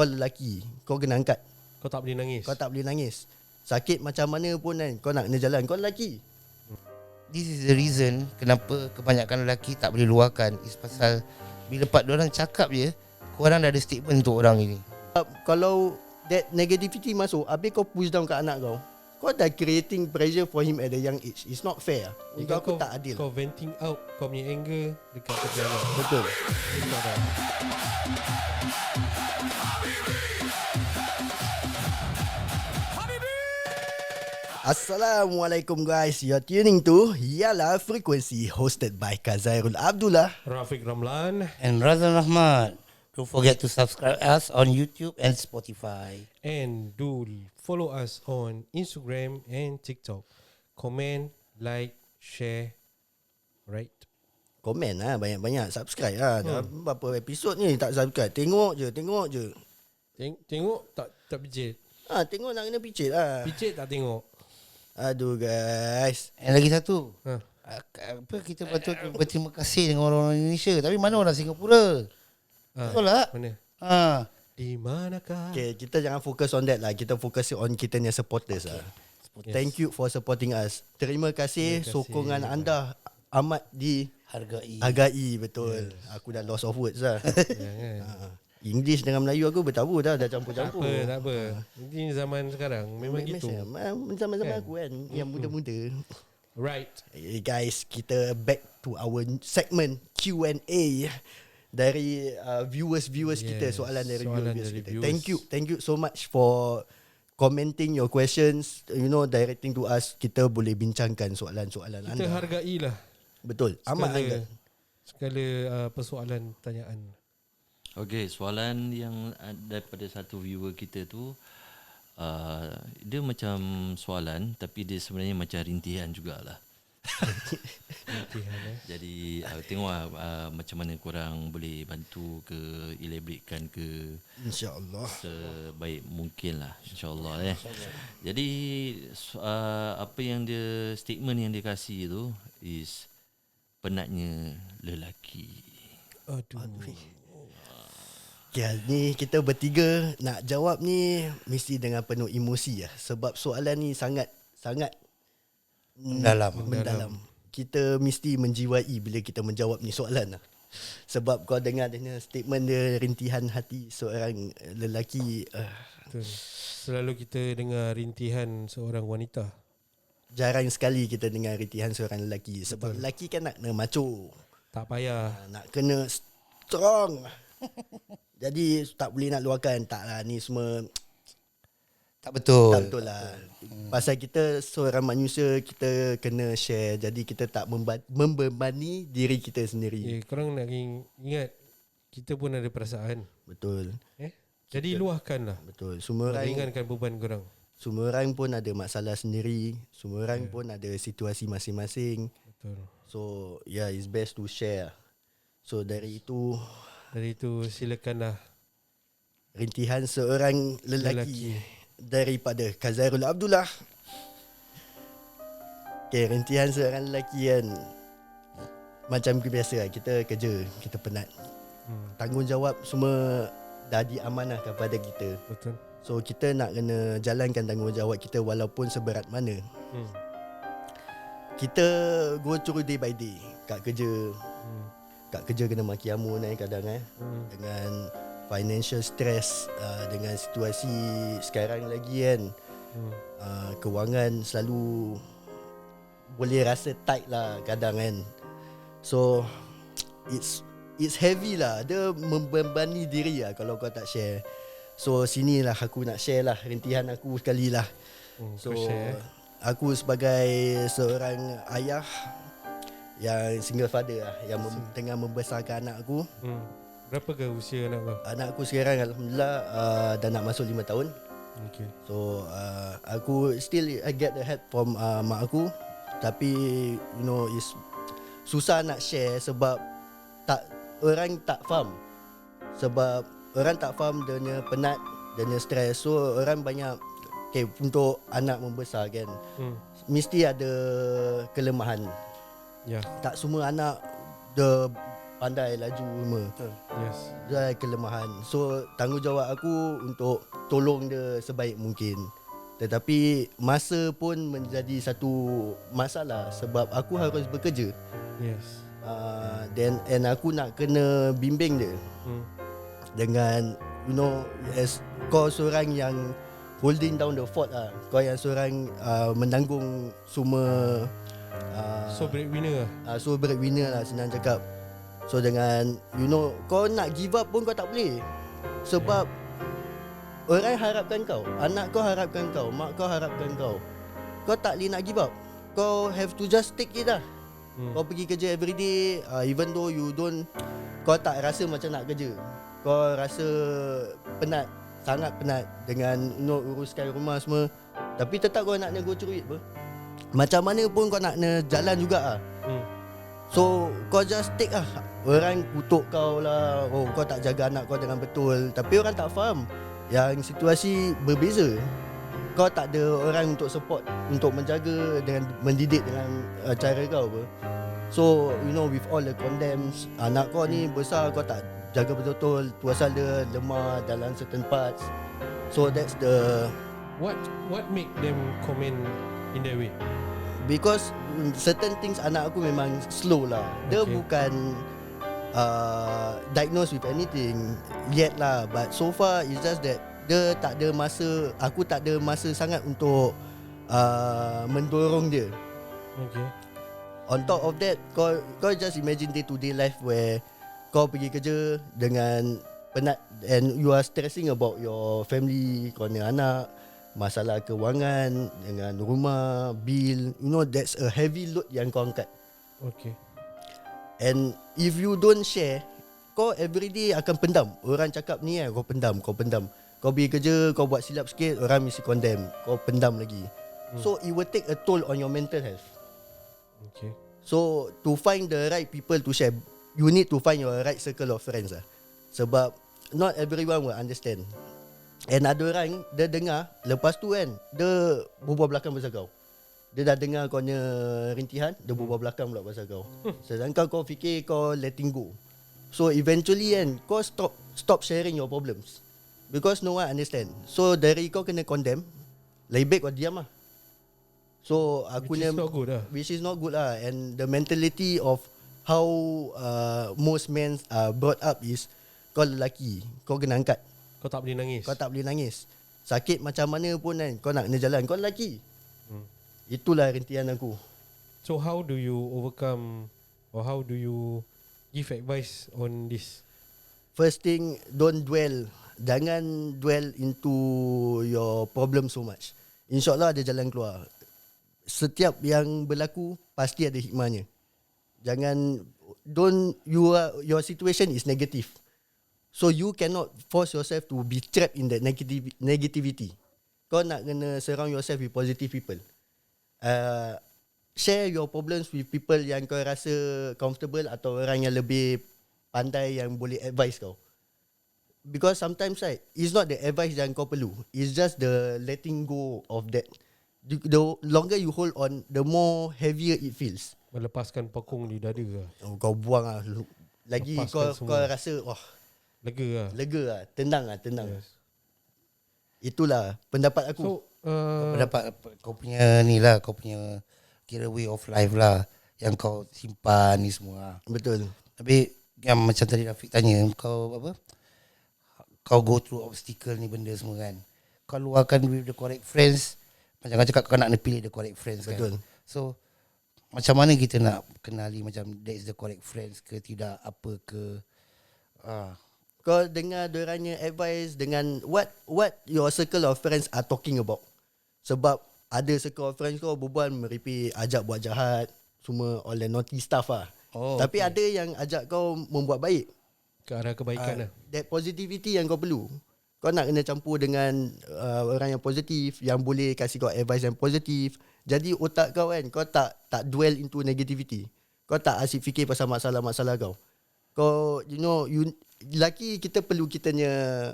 kau lelaki, kau kena angkat. Kau tak boleh nangis. Kau tak boleh nangis. Sakit macam mana pun kan, kau nak kena jalan. Kau lelaki. This is the reason kenapa kebanyakan lelaki tak boleh luahkan. Is pasal bila part diorang cakap je, korang dah ada statement untuk orang ini. Kalau that negativity masuk, habis kau push down kat anak kau, kau dah creating pressure for him at a young age. It's not fair. Untuk aku tak adil. Kau venting out kau punya anger dekat kerja anak. Betul. Assalamualaikum guys. You're tuning to Yalah Frequency, hosted by Kazairul Abdullah, Rafiq Ramlan, And Razan Rahmat. Don't forget to subscribe us on YouTube and Spotify. and do follow us on Instagram and TikTok. Comment, like, share, right? komen lah banyak-banyak, subscribe lah. Dah berapa episod ni tak subscribe. Tengok je. Tengok tak pijit. Tengok nak kena picit lah. Pijit tak tengok. Aduh guys. And lagi satu, Ha. apa kita patut berterima kasih dengan orang Indonesia, tapi mana orang Singapura? Betul tak? Mana? Di manakah? Okay, kita jangan fokus on that lah. Kita fokus on kita ni supporters lah. Yes. Thank you for supporting us. Terima kasih, sokongan anda amat dihargai. Betul. Aku dah lost of words lah. Jangan. English dengan Melayu aku bertabu dah campur-campur. Tak apa. Ini zaman sekarang memang gitu. Zaman-zaman aku kan, yang muda-muda. Right. Hey guys, kita back to our segment Q&A dari viewers kita, soalan dari viewers kita. Thank you so much for commenting your questions, directing to us. Kita boleh bincangkan soalan-soalan anda. Kita hargailah Betul, amat hargai. segala persoalan tanyaan. Okey, soalan yang daripada satu viewer kita tu, dia macam soalan tapi dia sebenarnya macam rintihan jugalah. Jadi tengoklah macam mana korang boleh bantu ke, elaboratekan ke, InsyaAllah sebaik mungkin lah, insyaAllah. Jadi apa yang dia, statement yang dia kasih tu is penatnya lelaki. Aduh. Okay, ni kita bertiga nak jawab ni mesti dengan penuh emosi lah. Sebab soalan ni sangat mendalam. Kita mesti menjiwai bila kita menjawab ni soalan lah. Sebab kau dengar dia statement dia, rintihan hati seorang lelaki. Betul. Selalu kita dengar rintihan seorang wanita. Jarang sekali kita dengar rintihan seorang lelaki. Sebab lelaki kan nak kena macho, Tak payah. nak kena strong. Jadi tak boleh nak luahkan. Tak lah, ni semua Tak betul. tak betul lah. Pasal kita seorang manusia, kita kena share. Jadi kita tak membebani diri kita sendiri. Korang nak ingat kita pun ada perasaan. Betul. Jadi luahkanlah. Betul. Semua orang, Ringankan beban korang. semua orang pun ada masalah sendiri. Semua orang pun ada situasi masing-masing. Betul. So yeah, it's best to share. So dari itu, Silakanlah rintihan seorang lelaki daripada Kazairul Abdullah. Okay, rintihan seorang lelaki kan, macam biasa lah, kita kerja, kita penat. Tanggungjawab semua dah diamanah kepada kita. Betul. So kita nak kena jalankan tanggungjawab kita walaupun seberat mana. Kita go through day by day kat kerja. Kat kerja kena maki amun kadang dengan financial stress, dengan situasi sekarang lagi kan. Kewangan selalu boleh rasa tight lah kadang kan. So it's heavy lah. Dia membebani diri lah kalau kau tak share. So sinilah aku nak share lah rintihan aku sekali lah. So aku sebagai seorang ayah yang single father lah, yang tengah membesarkan anak aku. Berapa ke usia anak kau? Anak aku sekarang alhamdulillah dah nak masuk 5 tahun. Okay. So aku still I get the help from mak aku. Tapi is susah nak share sebab orang tak faham. Sebab orang tak faham dia punya penat, dia punya stres. So orang banyak untuk anak membesar kan, mesti ada kelemahan. Ya. Tak semua anak dia pandai laju semua. Yes. Dia kelemahan. So tanggungjawab aku untuk tolong dia sebaik mungkin. Tetapi masa pun menjadi satu masalah sebab aku harus bekerja. Yes. And aku nak kena bimbing dia dengan as kau seorang yang holding down the fort lah. Kau yang seorang menanggung semua So breadwinner lah. so breadwinner lah, senang cakap. So dengan kau nak give up pun kau tak boleh. Sebab orang harapkan kau, anak kau harapkan kau, mak kau harapkan kau. Kau tak boleh nak give up. Kau have to just take it lah. Kau pergi kerja everyday, even though kau tak rasa macam nak kerja. Kau rasa penat, sangat penat dengan uruskan rumah semua. Tapi tetap kau nak go through it apa. Macam mana pun kau nak jalan juga lah. So kau just take lah. Orang kutuk kau lah, kau tak jaga anak kau dengan betul. Tapi orang tak faham yang situasi berbeza. Kau tak ada orang untuk support, untuk menjaga dengan mendidik dengan cara kau apa. So with all the condemns, anak kau ni besar kau tak jaga betul-betul, tu asal dia lemah dalam certain parts. So that's the What make them comment in that way? because certain things anak aku memang slow lah. Dia Okay. bukan diagnosed with anything yet lah, but so far it's just that dia tak ada masa, aku tak ada masa sangat untuk mendorong dia. Okay. On top of that, kau just imagine day to day life where kau pergi kerja dengan penat and you are stressing about your family, kau ada anak, masalah kewangan dengan rumah, bill. That's a heavy load yang kau angkat. Okay. And if you don't share, kau everyday akan pendam. Orang cakap ni kau pendam. Kau pergi kerja, kau buat silap sikit, orang mesti condemn. Kau pendam lagi. So it will take a toll on your mental health. Okay. So to find the right people to share, you need to find your right circle of friends lah. Sebab not everyone will understand. And ada orang, dia dengar, lepas tu kan, dia berbual belakang pasal kau. Dia dah dengar kau punya rintihan, dia berbual belakang pula pasal kau. Sedangkan kau fikir kau letting go. So eventually kan, kau stop sharing your problems. Because no one understand. So dari kau kena condemn, lebih baik kau diam lah. So aku Which is not good lah. Which is not good lah. And the mentality of how most men are brought up is, kau lelaki, kau kena angkat, Kau tak boleh nangis. kau tak boleh nangis. Sakit macam mana pun kan, kau nak kena jalan, kau lelaki. Itulah rintihan aku. So how do you overcome, or how do you give advice on this? First thing, don't dwell. Jangan dwell into your problem so much. InsyaAllah ada jalan keluar. Setiap yang berlaku pasti ada hikmahnya. Jangan, your situation is negative. So you cannot force yourself to be trapped in that negativity. Kau nak kena surround yourself with positive people. Share your problems with people yang kau rasa comfortable atau orang yang lebih pandai yang boleh advise kau. Because sometimes right, it's not the advice yang kau perlu, it's just the letting go of that. The longer you hold on, the more heavier it feels. Melepaskan pakung di dada lah. Kau buang lah. Lagi Lepaskan kau semua. rasa Lega lah. lega lah, tenang. Yes. Itulah pendapat aku. So Pendapat kau punya ni lah, kau punya kira way of life lah yang kau simpan ni semua. Betul. Tapi yang macam tadi Rafiq tanya, kau apa? Kau go through obstacle ni benda semua kan. Kau luahkan with the correct friends. Macam kau cakap kau nak pilih the correct friends kan. Betul. So macam mana kita nak kenali macam that is the correct friends ke tidak, apa ke? Kau dengar diorangnya advice dengan what your circle of friends are talking about. Sebab ada circle of friends kau berbual meripik, ajak buat jahat, semua all the naughty stuff lah. Tapi ada yang ajak kau membuat baik. ke arah kebaikan lah. That positivity yang kau perlu. Kau nak kena campur dengan orang yang positif, yang boleh kasih kau advice yang positif. Jadi otak kau kan, kau tak dwell into negativity. Kau tak asyik fikir pasal masalah-masalah kau. Kau lelaki kita perlu kitanya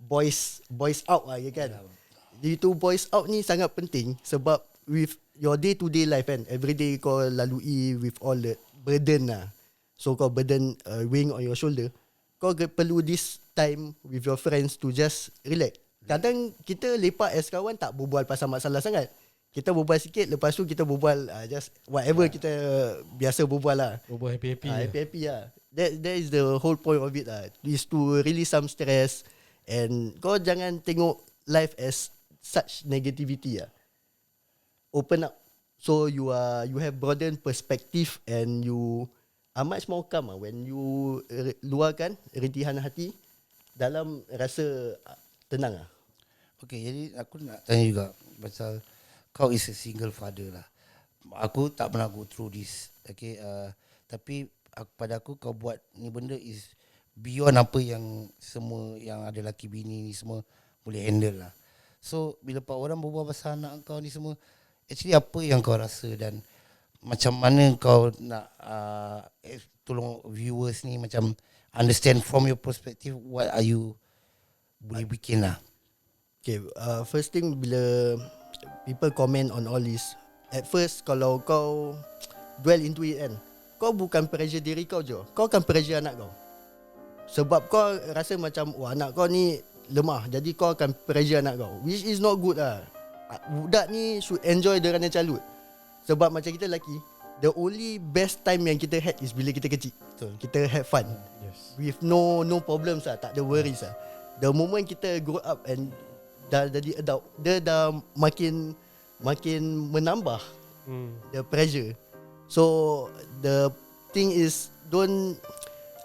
voice out lah kan. Itu voice out ni sangat penting sebab with your day to day life kan, everyday kau lalui with all the burden lah. So kau burden weighing on your shoulder. Kau perlu this time with your friends to just relax. Kadang kita lepak as kawan tak berbual pasal masalah sangat. Kita berbual sikit, lepas tu kita berbual just whatever kita biasa berbual lah. Berbual happy-happy je. Happy-happy lah. That is the whole point of it lah. Is to release some stress. And kau jangan tengok life as such negativity lah. Open up. So you have broadened perspective and you are much more calm lah when you luahkan rintihan hati dalam rasa tenang lah. Okay, jadi aku nak tanya juga pasal kau is a single father lah. Aku tak pernah go through this. Okay, tapi pada aku kau buat ni benda is beyond apa yang semua yang ada laki bini ni semua boleh handle lah. So bila orang berbual pasal anak kau ni semua, actually apa yang kau rasa dan macam mana kau nak tolong viewers ni macam understand from your perspective what are you boleh bikin lah. Okay, first thing bila people comment on all this, at first kalau kau dwell into it kan, kau bukan pressure diri kau je, kau akan pressure anak kau. Sebab kau rasa macam anak kau ni lemah, jadi kau akan pressure anak kau, which is not good lah. Budak ni should enjoy the run childhood. Sebab macam kita lelaki, the only best time yang kita had is bila kita kecil. Betul. Kita have fun. Yes. With no problems lah, tak ada worries lah. The moment kita grow up and dah jadi adult, dia dah makin menambah the pressure. So the thing is, don't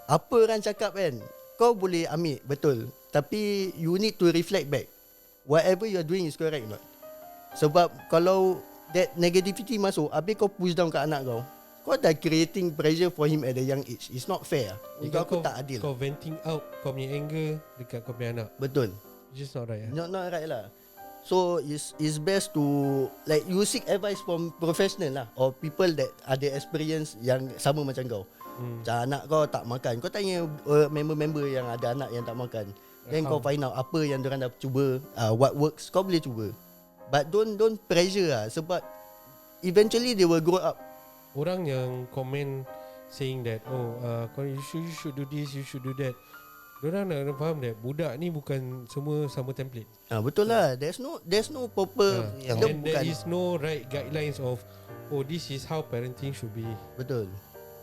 apa orang cakap kan, kau boleh ambil betul, tapi you need to reflect back. Whatever you are doing is correct or not. Sebab kalau that negativity masuk, habis kau push down kat anak kau, kau dah creating pressure for him at a young age. It's not fair. Untuk aku tak adil. Kau venting out kau punya anger dekat kau punya anak. Betul. Which is not right. Not right lah. So it's best to like you seek advice from professional lah, or people that ada experience yang sama macam kau. Macam anak kau tak makan, kau tanya member-member yang ada anak yang tak makan. Then kau find out apa yang diorang dah cuba, what works, kau boleh cuba. But don't pressure lah, sebab eventually they will grow up. Orang yang komen saying that you should do this, you should do that, diorang nak faham that budak ni bukan semua sama template. Betul lah. There's no proper and there is no right guidelines of this is how parenting should be. Betul.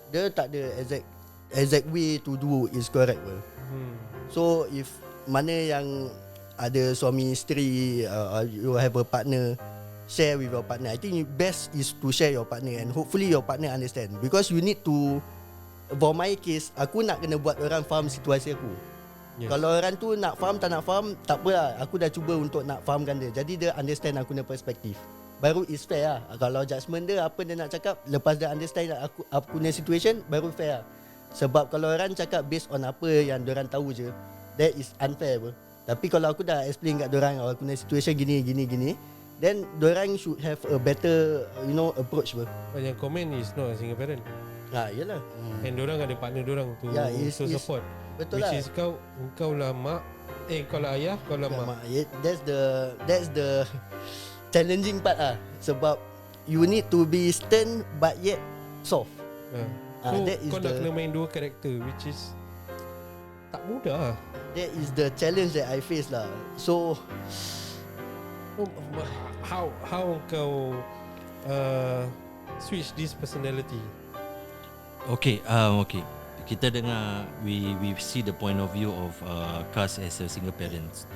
Dia tak ada exact way to do is correct pun. So if mana yang ada suami isteri, you have a partner, share with your partner. I think best is to share your partner, and hopefully your partner understand, because you need to. For my case, aku nak kena buat orang faham situasi aku. Yes. Kalau orang tu nak faham tak nak faham, tak apalah, aku dah cuba untuk nak fahamkan dia. Jadi dia understand aku punya perspektif, baru is fair lah. Kalau judgement dia, apa dia nak cakap, lepas dia understand aku punya situation, baru fair lah. Sebab kalau orang cakap based on apa yang diorang tahu je, that is unfair pun. Tapi kalau aku dah explain kat diorang, aku punya situation gini, then diorang should have a better approach pun. But yang comment is not a single parent. Yelah. And diorang ada partner diorang to support. Betul which lah. is kau lah mak, kau lah ayah, kau lah mak. That's the challenging part lah. Sebab you need to be stern but yet soft. So kau nak kena main dua karakter, which is tak mudah. That is the challenge that I face lah. So how kau switch this personality? Okay. Kita dengar, we see the point of view of Kas as a single parents.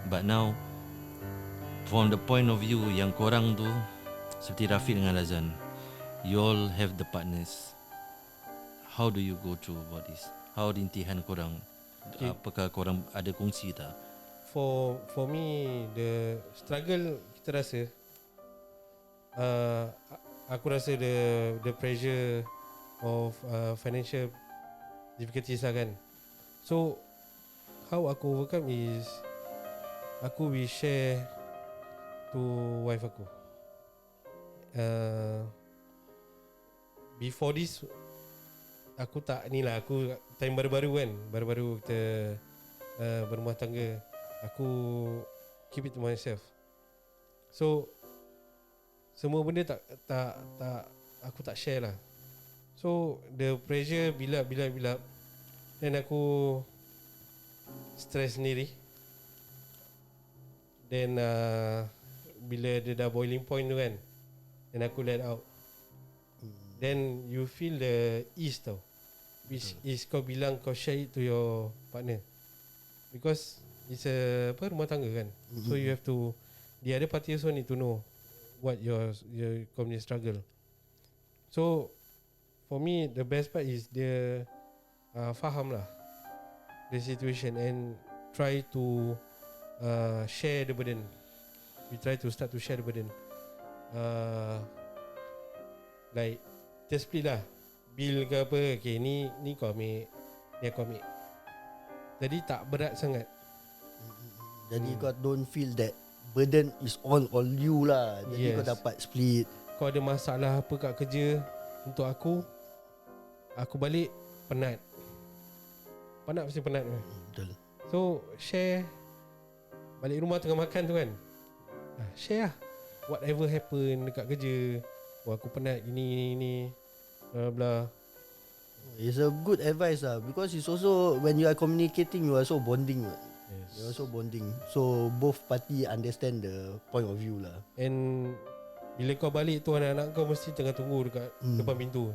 But now, from the point of view yang korang tu, seperti Rafiq dengan Razan, you all have the partners. How do you go through about this? How rintihan korang? Okay. Apakah korang ada kongsi tak? For me, the struggle kita rasa, aku rasa the pressure of financial difficulties lah kan. So how aku overcome is aku will share to wife aku. Before this aku tak ni lah, aku time baru-baru kan, baru-baru kita berumah tangga, aku keep it to myself. So semua benda tak aku tak share lah. So So the pressure build up. Then aku stress sendiri. Then bila dia dah boiling point tu kan, then aku let out. Then you feel the ease tau, which is kau bilang kau share it to your partner, because it's a rumah tangga kan. So you have to, the other party also need to know what your community struggle. So for me the best part is dia faham lah the situation and try to share the burden. We try to start to share the burden. Like kita split lah bil ke apa. Okay, ni kau ambil, ni aku ambil. Jadi tak berat sangat. Jadi kau don't feel that burden is on all you lah. Jadi kau dapat split. Kau ada masalah apa kat kerja, untuk aku balik penat mesti penat kan. Betul. So share. Balik rumah tengah makan tu kan, share lah whatever happen dekat kerja. Aku penat gini bla bla. It's a good advice lah, because it's also when you are communicating, you are also bonding. Yes. You are also bonding. So both party understand the point of view lah. And bila kau balik tu, anak-anak kau mesti tengah tunggu dekat depan pintu.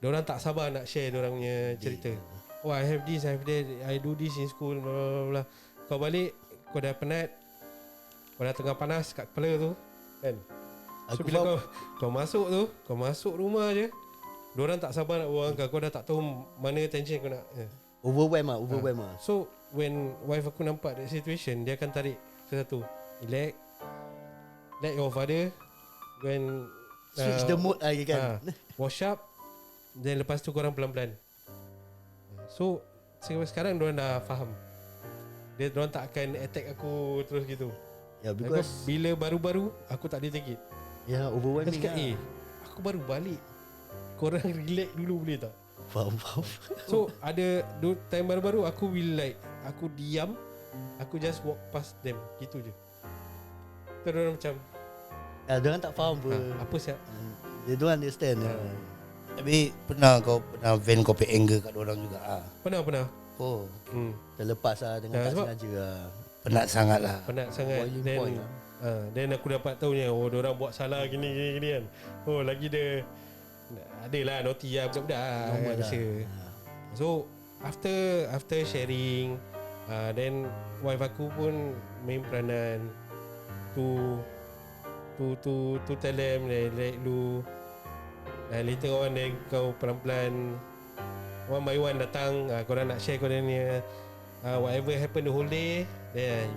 Diorang tak sabar nak share diorang punya cerita. Oh, I have this, I have that, I do this in school, bla bla bla. Kau balik, kau dah penat, kau dah tengah panas kat kepala tu kan. So bila kau masuk rumah je, diorang tak sabar nak buang kau dah tak tahu mana attention kau nak. Overwhelm lah. So when wife aku nampak that situation, dia akan tarik satu, relax, let your father when switch the mode lagi kan. wash up, then lepas tu korang pelan-pelan. So sekarang diorang dah faham, diorang tak akan attack aku terus gitu. Yeah, because bila baru-baru aku tak boleh take it. Yeah, overwhelming Cakap, lah. aku baru balik, korang relax dulu boleh tak? Faham. So ada time baru-baru aku will like, aku diam, aku just walk past them, gitu je. Terus orang macam Diorang tak faham pun. apa siap. They don't understand. Tapi pernah vent kau pay anger kat orang juga Pernah. Oh, Terlepas lah dengan tak sebab sengaja lah. penat sangat lah. Penat sangat. Boiling Then point lah. then aku dapat tahu ni, oh diorang buat salah gini kan. Oh lagi dia adalah naughty lah budak-budak Normal lah. rasa. So after sharing, then wife aku pun main peranan to tell them like lu, later on then kau pelan-pelan one by one datang, korang nak share korang ni whatever happen the whole day, then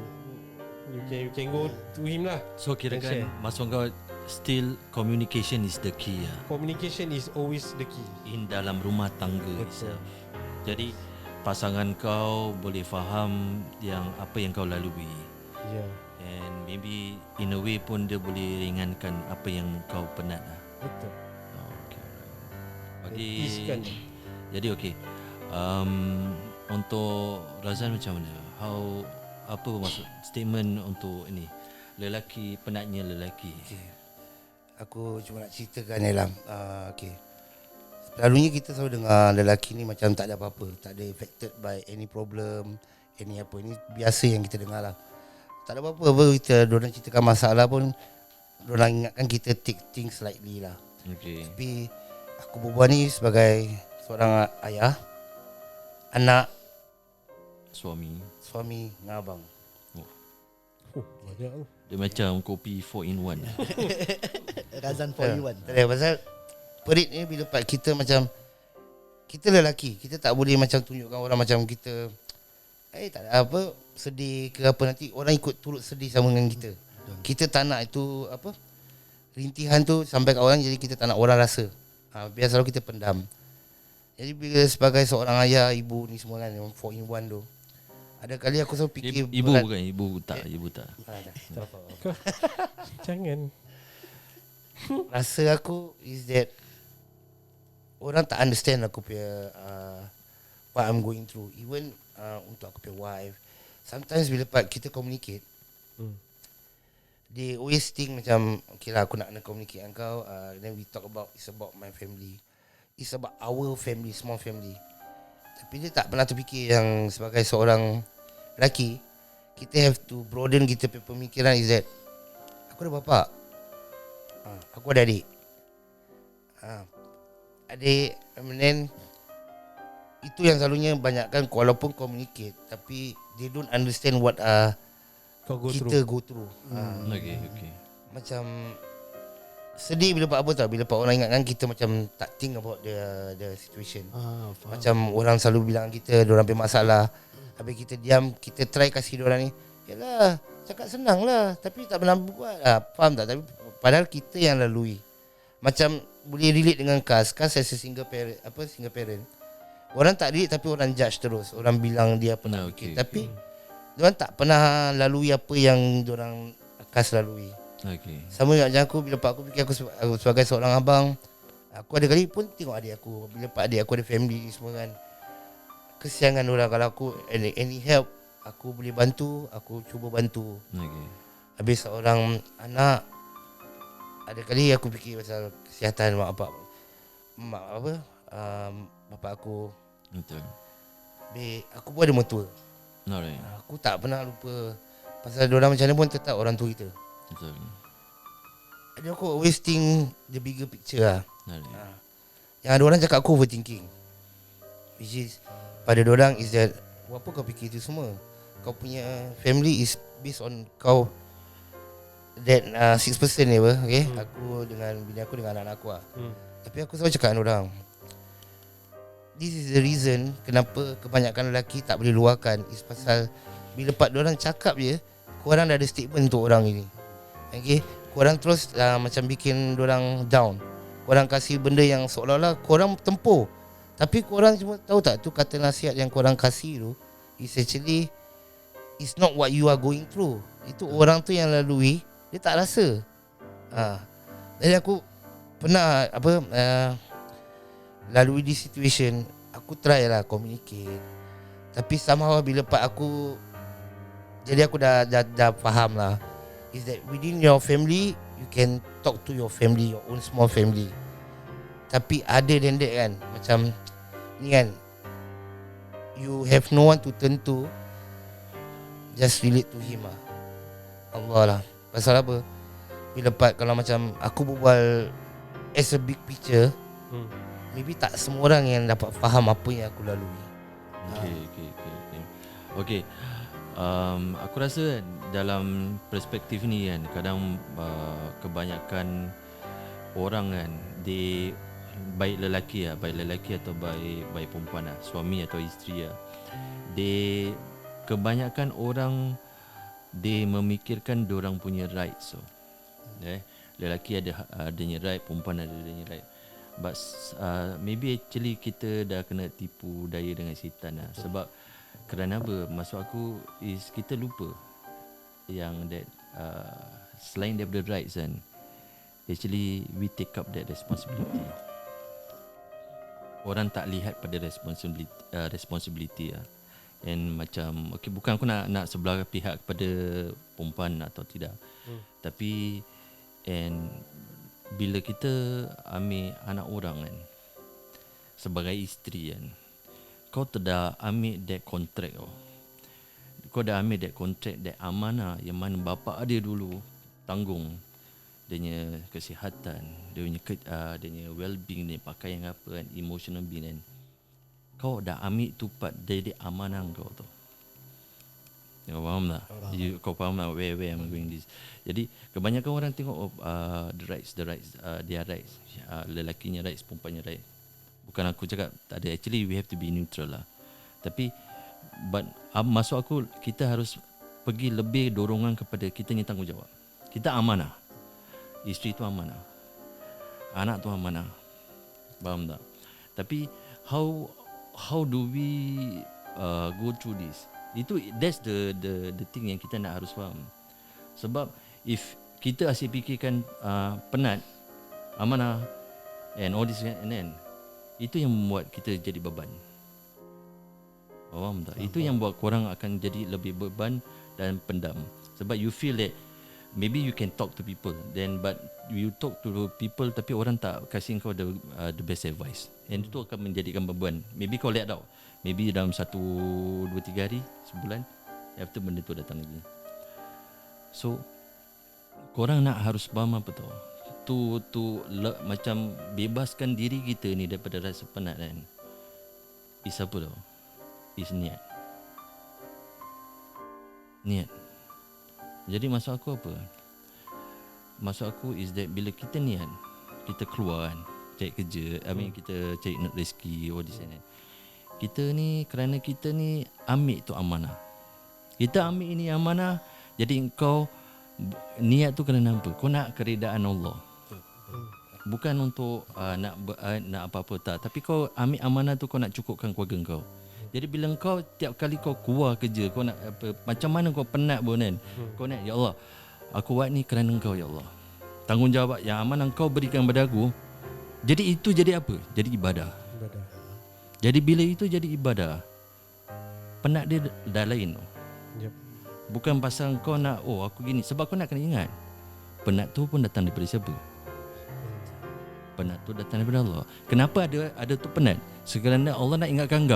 you can go to him lah. So kirakan maksud kau still communication is the key lah. Communication is always the key In dalam rumah tangga itself. Jadi pasangan kau boleh faham apa yang kau lalui. Yeah. And maybe in a way pun dia boleh ringankan apa yang kau penat lah. Betul. Okay. Bagi Easekan. Jadi okay. Untuk Razan macam mana? Apa maksud statement untuk ini? Lelaki, penatnya lelaki. Okay. Aku cuma nak ceritakan Elang. Okay. Selalunya kita selalu dengar lelaki ni macam tak ada apa-apa, tak ada affected by any problem, any apa. Ini biasa yang kita dengar lah. Tak ada apa-apa kita, diorang ceritakan masalah pun diorang ingatkan kita take things lightly lah. Okay. Tapi aku berbual ni sebagai seorang ayah, anak, suami dengan abang. Banyak tu. Dia macam kopi 4 in 1. Razan for you one. Tak ada pasal perit ni bila part kita macam kita lelaki, kita tak boleh macam tunjukkan orang macam kita tak ada apa, sedih ke apa, nanti orang ikut turut sedih sama dengan kita. Kita tak nak itu apa, rintihan tu sampai kat orang, jadi kita tak nak orang rasa. Biar selalu kita pendam. Jadi bila sebagai seorang ayah, ibu ni semua kan, 4 in 1 tu, ada kali aku selalu fikir Ibu berat. bukan, ibu tak. Jangan. Rasa aku is that orang tak understand aku punya what I'm going through. Even untuk aku punya wife, sometimes bila kita communicate, they always think macam, okay lah, aku nak communicate dengan kau, then we talk about, it's about my family. it's about our family, small family. Tapi dia tak pernah terfikir yang sebagai seorang lelaki, kita have to broaden kita punya pemikiran is that aku ada bapa, aku ada adik, adik, and then itu yang selalunya banyakkan walaupun communicate tapi they don't understand what Kau go kita through. go through. Okay. Macam sedih bila apa tau, bila orang ingatkan kita macam tak think about the situation. Faham. Macam orang selalu bilang kita diorang punya masalah, habis kita diam, kita try kasih diorang ni, yalah cakap senang lah tapi tak pernah buat. Faham tak? Tapi padahal kita yang lalui. Macam boleh relate dengan Kas as a single parent, single parent. Orang tak relate tapi orang judge terus. Orang bilang dia pernah Okay, fikir. Tapi diorang tak pernah lalui apa yang diorang Kas lalui. Okay. Sama macam aku, bila pak aku fikir aku sebagai seorang abang, aku ada kali pun tengok adik aku. Bila pak adik aku ada family semua kan, kesiangan orang. Kalau aku any help aku boleh bantu, aku cuba bantu. Okay. Habis seorang anak, ada kali aku fikir pasal kesihatan bapak aku. Betul. Habis aku pun ada mertua. Alright. Aku tak pernah lupa pasal diorang macam mana pun tetap orang tua kita. Betul. Jadi aku always think the bigger picture lah. Alright. Yang ada orang cakap aku overthinking, which is pada diorang is that apa kau fikir itu semua. Kau punya family is based on kau that 6% ni apa, okay? Aku dengan bini aku dengan anak-anak aku lah. Tapi aku selalu cakap dengan orang, this is the reason kenapa kebanyakan lelaki tak boleh luahkan, is pasal bila part diorang cakap je, korang dah ada statement untuk orang ini. Okay, korang terus macam bikin diorang down. Korang kasih benda yang seolah-olah korang tempuh, tapi korang cuma tahu tak, tu kata nasihat yang korang kasih tu is actually it's not what you are going through. Itu orang tu yang lalui, dia tak rasa. Jadi aku pernah lalui di situation, aku try lah communicate. Tapi somehow bila part aku, jadi aku dah faham lah, is that within your family you can talk to your family, your own small family. Tapi other than that kan, macam ni kan, you have no one to turn to, just relate to him lah. Allah lah. Pasal apa? Bila part kalau macam aku berbual as a big picture, maybe tak semua orang yang dapat faham apa yang aku lalui. Okay. Aku rasa dalam perspektif ni kan, kadang kebanyakan orang kan, they baik lelaki atau baik perempuan lah, suami atau isteri lah, they kebanyakan orang they memikirkan diorang punya rights. So lelaki adanya right, perempuan adanya right. But maybe actually kita dah kena tipu daya dengan syaitan lah. Sebab kerana apa? Maksud aku is kita lupa yang that selain daripada rights kan, actually we take up that responsibility. Orang tak lihat pada responsibility lah. And macam okay, bukan aku nak sebelah pihak kepada perempuan atau tidak, tapi and bila kita ambil anak orang kan, sebagai isteri kan, kau dah ambil that contract kau dah ambil that contract, that amanah yang mana bapa dia dulu tanggung dia punya kesihatan, dia punya well-being, dia pakaian apa kan, emotional being kan. Kau dah ambil tu part jadi amanah kau tu. Kau faham tak? Kau faham tak where I'm going this. Jadi kebanyakan orang tengok the rights, their rights, lelakinya rights, perempuannya rights. Bukan aku cakap tak ada, actually we have to be neutral lah. Tapi maksud aku kita harus pergi lebih dorongan kepada kita ni tanggungjawab. Kita amanah. Isteri tu amanah, anak tu amanah. Faham tak? Tapi how do we go through this? That's the thing yang kita nak harus faham. Sebab if kita asyik fikirkan penat, amanah and all this and then, itu yang membuat kita jadi beban. Faham tak? Itu yang buat korang akan jadi lebih beban dan pendam. Sebab you feel that maybe you can talk to people then, but you talk to people tapi orang tak kasih kau the best advice, and itu akan menjadikan beban. Maybe kau lihat tau, maybe dalam 1, 2, 3 hari, sebulan, after benda tu datang lagi. So korang nak harus faham apa tau, macam bebaskan diri kita ni daripada rasa penat kan, is apa tau, is niat. Jadi maksud aku apa? Maksud aku is that bila kita niat, kita keluar kan, cari kerja, kita cari nak rezeki, all this and that. Kita ni, kerana kita ni ambil tu amanah. Kita ambil ini amanah, jadi kau niat tu kerana apa? Kau nak keredaan Allah. Bukan untuk nak apa-apa tak, tapi kau ambil amanah tu, kau nak cukupkan keluarga kau. Jadi bila kau tiap kali kau keluar kerja, kau nak apa, macam mana kau penat pun kan, kau nak, ya Allah, aku buat ni kerana Engkau ya Allah. Tanggungjawab yang amanah Engkau berikan kepada aku. Jadi itu jadi apa? Jadi ibadah. Jadi bila itu jadi ibadah, penat dia dah lain. Yep. Bukan pasal kau nak, oh aku gini. Sebab kau nak kena ingat, penat tu pun datang daripada siapa? Penat tu datang daripada Allah. Kenapa ada tu penat? Sekerana Allah nak ingatkan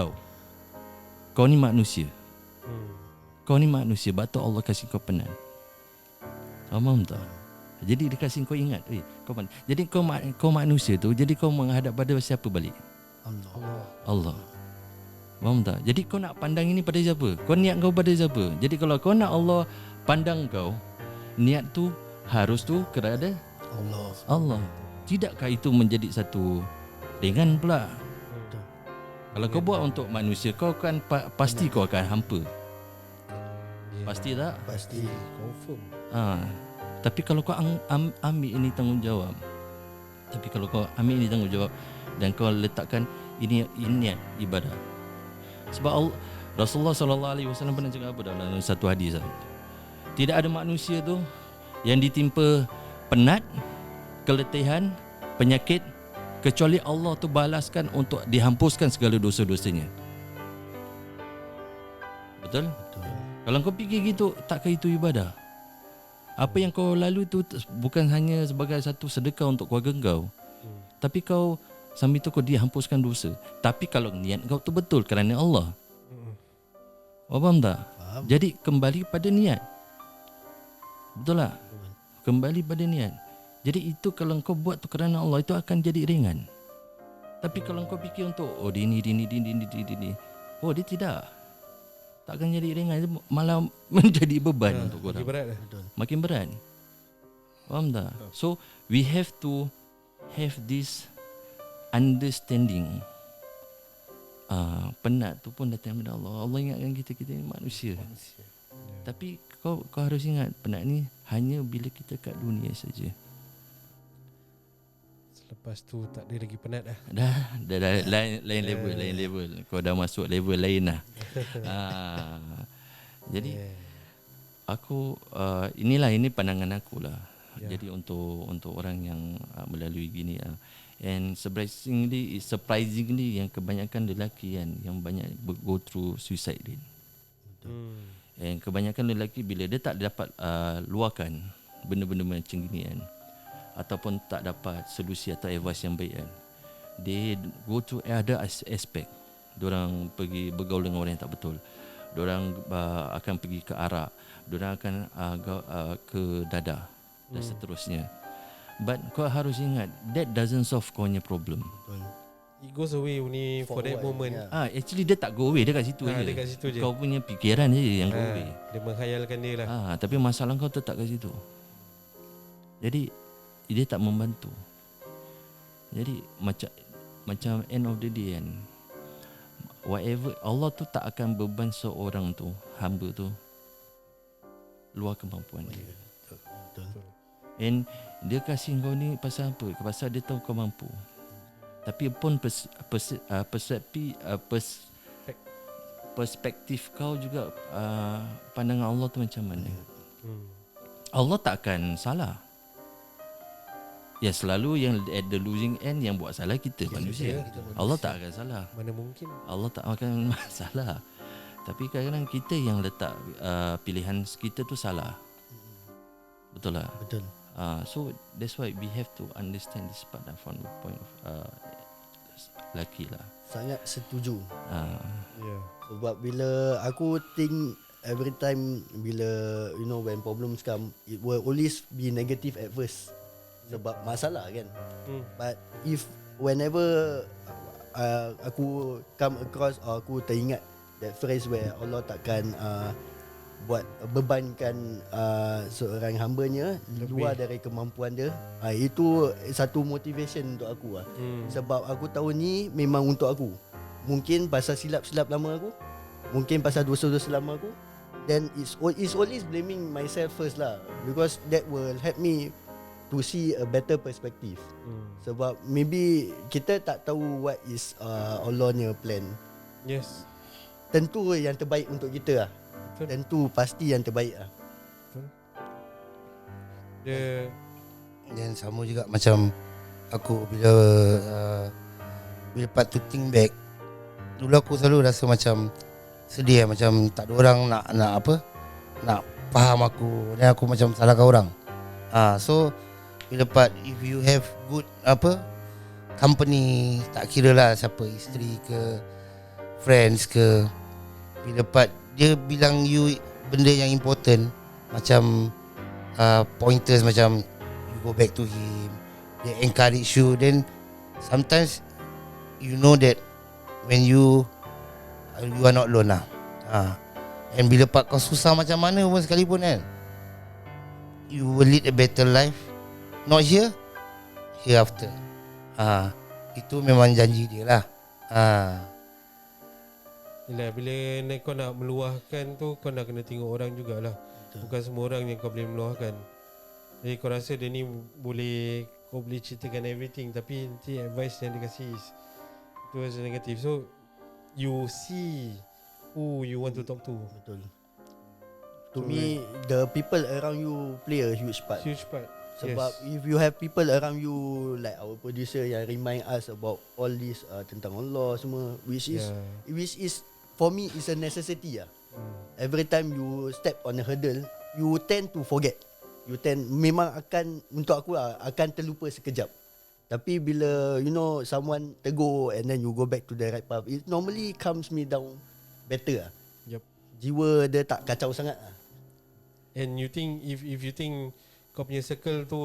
kau ni manusia. Kau ni manusia, sebab tu Allah kasih kau penat. Faham tak? Jadi dia kasih kau ingat, kau penat. Jadi kau manusia tu, jadi kau menghadap pada siapa balik? Allah. Faham tak? Jadi kau nak pandang ini pada siapa? Kau niat kau pada siapa? Jadi kalau kau nak Allah pandang kau, niat tu harus tu kerana Allah. Tidakkah itu menjadi satu ringan pula? Kalau kau buat untuk manusia, kau kan pasti kau akan hampa. Pasti tak? Pasti. Confirm. Tapi kalau kau ambil ini tanggungjawab, dan kau letakkan ini niat ibadah. Sebab Rasulullah SAW pernah cakap apa dalam satu hadis, tidak ada manusia tu yang ditimpa penat, keletihan, penyakit, kecuali Allah tu balaskan untuk dihampuskan segala dosa-dosanya. Betul? Kalau kau fikir gitu, takkah itu ibadah? Apa yang kau lalui tu bukan hanya sebagai satu sedekah untuk keluarga kau, tapi kau sambil tu kau dihapuskan dosa. Tapi kalau niat kau tu betul kerana Allah, faham tak? Jadi kembali pada niat. Betul tak? Kembali pada niat. Jadi itu kalau kau buat tu kerana Allah, itu akan jadi ringan. Tapi kalau kau fikir untuk ini, oh dia tidak. Tak akan jadi ringan, malah menjadi beban untuk korang. Makin berat lah. Makin berat. Faham tak? So we have to have this understanding. Penat tu pun datang daripada Allah. Allah ingatkan kita ni manusia. Tapi kau harus ingat, penat ni hanya bila kita kat dunia saja. Lepas tu tak ada lagi penat dah. Dah lain level. Kau dah masuk level lain lah. Jadi aku ini pandangan aku lah. Jadi untuk orang yang melalui gini, and surprisingly yang kebanyakan lelaki kan yang banyak go through suicide rate. And kebanyakan lelaki bila dia tak dapat luahkan benda-benda macam gini kan, ataupun tak dapat solusi atau advice yang baik kan, they go to other aspect. Diorang pergi bergaul dengan orang yang tak betul. Diorang akan pergi ke arak. Diorang akan ke dadah dan seterusnya. But kau harus ingat, that doesn't solve kau punya problem. It goes away only for that moment. Actually dia tak go away, dia kat situ je. Dia kat situ je. Kau punya fikiran je yang go away. Dia menghayalkan dia lah. Tapi masalah kau tetap kat situ. Jadi dia tak membantu. Jadi macam end of the day kan, whatever, Allah tu tak akan beban seorang tu, hamba tu, luar kemampuan dia. Betul. And dia kasih kau ni pasal apa? Pasal dia tahu kau mampu. Tapi pun perspektif kau juga, pandangan Allah tu macam mana? Allah tak akan salah. Ya, selalu yang at the losing end yang buat salah kita manusia. Allah tak akan salah. Mana mungkin? Allah tak akan salah. Tapi kadang-kadang kita yang letak pilihan kita tu salah. Betul lah. Betul. So that's why we have to understand this part lah, from the point of lelaki lah. Sangat setuju. Yeah. Sebab bila aku think every time bila when problems come, it will always be negative at first. Sebab masalah kan. But if whenever aku come across or aku teringat that phrase where Allah takkan buat bebankan seorang hambanya luar dari kemampuan dia, itu satu motivation untuk aku lah. Sebab aku tahu ni memang untuk aku. Mungkin pasal silap-silap lama aku, mungkin pasal dosa-dosa lama aku, then it's always blaming myself first lah, because that will help me to see a better perspective. Sebab maybe kita tak tahu what is Allahnya plan. Yes. Tentu yang terbaik untuk kita lah. Betul. Tentu pasti yang terbaik lah. Dia Dan sama juga macam aku bila part to think back, dulu aku selalu rasa macam sedih, macam tak ada orang nak faham aku, dan aku macam salahkan orang. So bila part, if you have good company, tak kira lah siapa, isteri ke friends ke, bila part dia bilang you benda yang important, macam pointers, macam you go back to him, they encourage you, then sometimes you know that when you are not alone lah. And bila part kau susah macam mana pun sekalipun kan, you will lead a better life, not here, hereafter. Itu memang janji dia lah. Yelah, bila kau nak meluahkan tu, kau nak kena tengok orang jugalah. Bukan semua orang yang kau boleh meluahkan. Jadi kau rasa dia ni kau boleh ceritakan everything, tapi nanti advice yang dia kasih itu as negatif. So you see who you want to talk to. Betul. To me, the people around you play a huge part. Huge part. Sebab if you have people around you like our producer yang remind us about all this tentang Allah semua, which is for me is a necessity lah. Every time you step on a hurdle, you tend to forget. Memang akan, untuk aku lah, akan terlupa sekejap. Tapi bila someone tegur and then you go back to the right path, it normally calms me down better lah. Yep. Jiwa dia tak kacau sangat lah. And you think if you think kau punya circle tu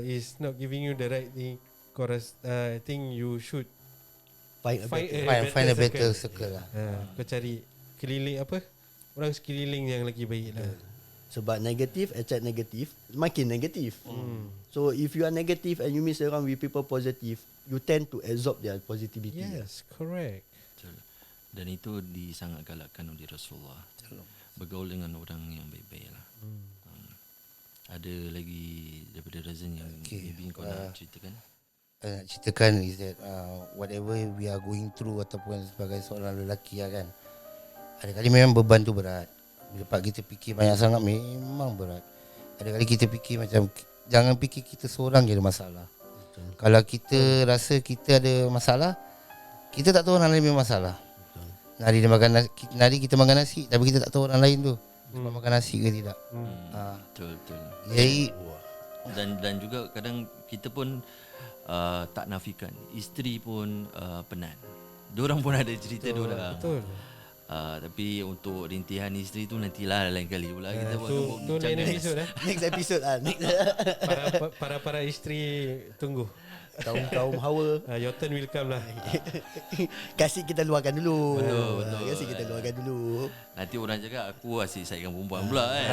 is not giving you the right thing, I think you should Find Find a better circle lah. Kau cari keliling orang sekeliling yang lagi baik lah. Sebab negatif attract negatif, makin negatif. So if you are negative and you mix around with people positive, you tend to absorb their positivity. Yes, correct. Betul. Dan itu sangat galakkan oleh Rasulullah. Bergaul dengan orang yang baik-baik lah. Ada lagi daripada Razan yang maybe kau nak ceritakan? Nak ceritakan is that whatever we are going through, ataupun sebagai seorang lelaki lah kan, ada kali memang beban tu berat. Bila part kita fikir banyak sangat, memang berat. Ada kali kita fikir macam, jangan fikir kita seorang je ada masalah. Betul. Kalau kita rasa kita ada masalah, kita tak tahu orang lain bermasalah. Nari kita makan nasi, tapi kita tak tahu orang lain tu makan nasi ke tidak. Betul. Jadi dan juga kadang kita pun tak nafikan isteri pun penat. Diorang pun ada cerita diorang. Betul. Tapi untuk rintihan isteri tu nantilah lain kali pula kita buat Tu lain episod Next episode lah. Para isteri tunggu. Kaum hawa, Your turn will come lah. kasih kita luahkan dulu. Betul. Kasih kita luahkan dulu. Nanti orang cakap aku asyik sayang perempuan pula kan.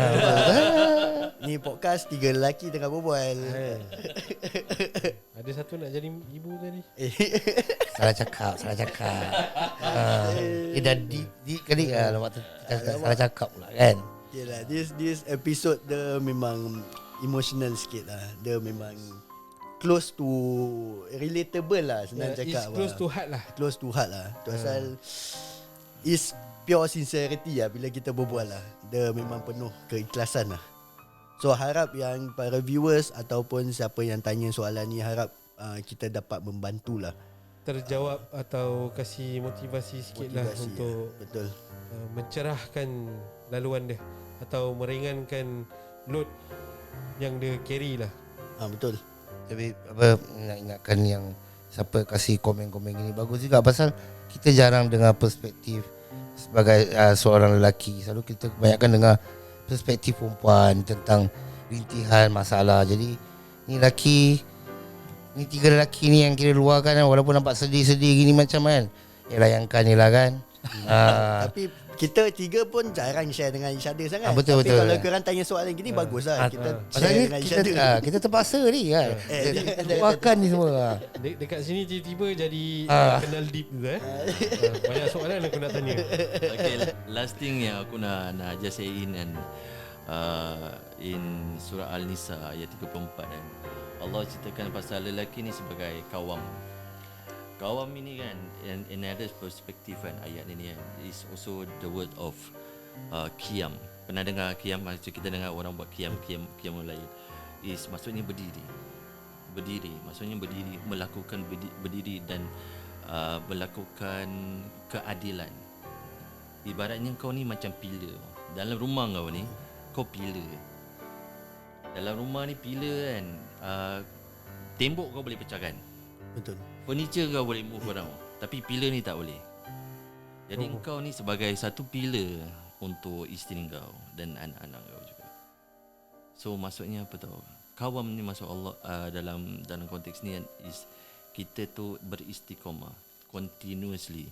Ni podcast 3 lelaki tengah berbual. Ada satu nak jadi ibu tadi. salah cakap. Dah deep kali lah, salah cakap pula kan. Yelah, this episode dia memang emotional sikit lah. Dia memang close to relatable lah, senang cakap. It's close to heart lah. Close to heart lah. Tu asal is pure sincerity lah bila kita berbual lah. Dia memang penuh keikhlasan lah. So harap yang para viewers ataupun siapa yang tanya soalan ni, harap kita dapat membantu lah, Terjawab atau kasih motivasi sikit lah untuk betul. mencerahkan laluan dia, atau meringankan load yang dia carry lah. Betul. Tapi apa, nak ingatkan yang siapa kasih komen-komen gini bagus juga, pasal kita jarang dengar perspektif sebagai seorang lelaki. Selalu kita kebanyakan dengar perspektif perempuan tentang rintihan masalah. Jadi ni lelaki, ni 3 lelaki ni yang kira luarkan kan, walaupun nampak sedih-sedih gini macam kan, layankan ni lah kan. Tapi kita 3 pun jarang share dengan each other sangat. Betul, Tapi betul. kalau korang tanya soalan gini bagus lah. Kita Pasal share ni dengan each kita, other. kita terpaksa ni kan. Luarkan ni semua. Dekat sini tiba-tiba jadi kenal deep tu banyak soalan aku nak tanya. Okay, last thing yang aku nak just say in surah Al-Nisa ayat 34 kan, Allah ceritakan pasal lelaki ni sebagai kawam. Kawam ini kan, in another perspective kan, ayat ini kan, is also the word of qiyam. Pernah dengar qiyam? Maksud kita dengar orang buat qiyamul lail, is maksudnya berdiri, maksudnya berdiri, melakukan berdiri dan melakukan keadilan. Ibaratnya kau ni macam pilar dalam rumah kau ni, kau pilar dalam rumah ni, pilar kan, tembok kau boleh pecahkan, Betul. furniture kau boleh move around, tapi pilar ni tak boleh. Jadi kau ni sebagai satu pilar untuk isteri kau dan anak-anak kau juga. So maksudnya apa tahu? Kawam ni masuk Allah dalam konteks ni is kita tu beristiqamah continuously,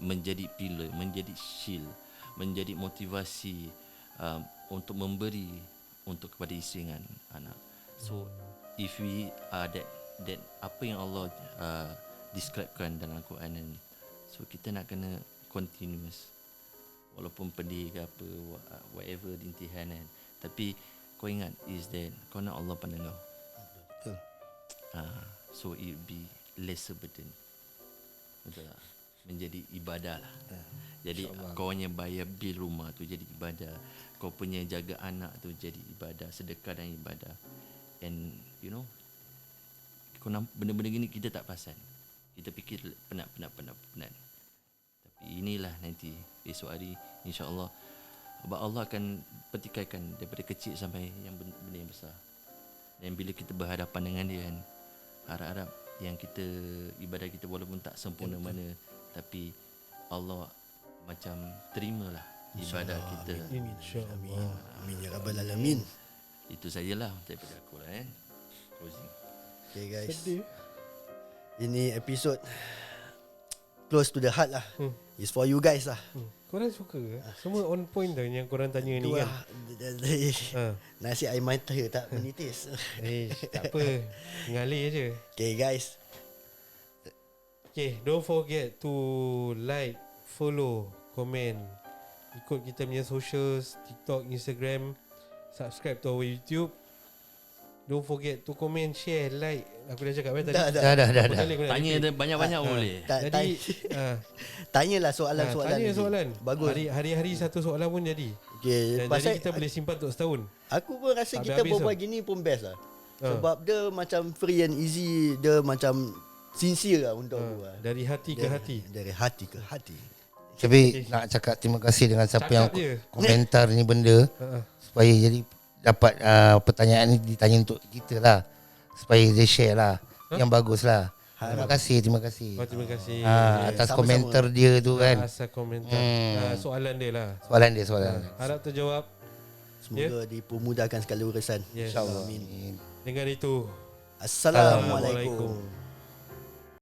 menjadi pilar, menjadi shield, menjadi motivasi untuk memberi untuk kepada isteri dan anak. So if we are that apa yang Allah describekan dalam Al-Quran ni, so kita nak kena continuous, walaupun pedih ke apa, whatever rintihan kan, tapi kau ingat is that kau nak Allah pandang kau. Betul. So it be lesser burden. Betul tak? Menjadi ibadah lah. Jadi kau hanya bayar bil rumah tu jadi ibadah, kau punya jaga anak tu jadi ibadah, sedekah dan ibadah. And you know, kau nampak benda-benda gini kita tak perasan. Kita fikir penat. Tapi inilah nanti esok hari insya-Allah Allah akan petikaikan daripada kecil sampai yang benda yang besar. Dan bila kita berhadapan dengan dia kan, harap-harap yang kita ibadah kita walaupun tak sempurna mana, tapi Allah macam terimalah ibadah kita. InsyaAllah. Amin ya rabbal alamin. Itu sajalah daripada aku lah closing. Okay guys. Sedih. Ini episod close to the heart lah. It's for you guys lah. Korang suka ke? Semua on point dah yang korang tanya ni Tu kan. lah. Nasi air mata tak menitis. Tak apa, ngalir je. Okay guys. Okay, don't forget to like, follow, comment, ikut kita punya socials, TikTok, Instagram, subscribe to our YouTube. Don't forget to comment, share, like. Aku dah cakap tadi. Dah. Berapa kali aku nak Tanya repeat? banyak-banyak boleh. Jadi Tanyalah soalan-soalan. tanya lagi. soalan. Bagus. Hari-hari satu soalan pun jadi. Okay, Jadi kita boleh simpan untuk setahun. aku pun rasa kita Habis-habis berbual tau. gini pun best lah. Sebab dia macam free and easy. Dia macam sincere lah untuk aku lah. Dari hati ke hati. Dari hati ke hati. Tapi nak cakap terima kasih dengan siapa Cakap yang je. komentar ni benda, supaya jadi dapat pertanyaan ni ditanya untuk kita lah, supaya dia share lah yang bagus lah. Terima kasih. Terima kasih. Atas Sama-sama. komentar dia tu kan. Asal komentar. Soalan dia lah. Soalan dia. Harap terjawab. Semoga dipermudahkan segala urusan. Yes. InsyaAllah. Amin. Dengan itu, Assalamualaikum.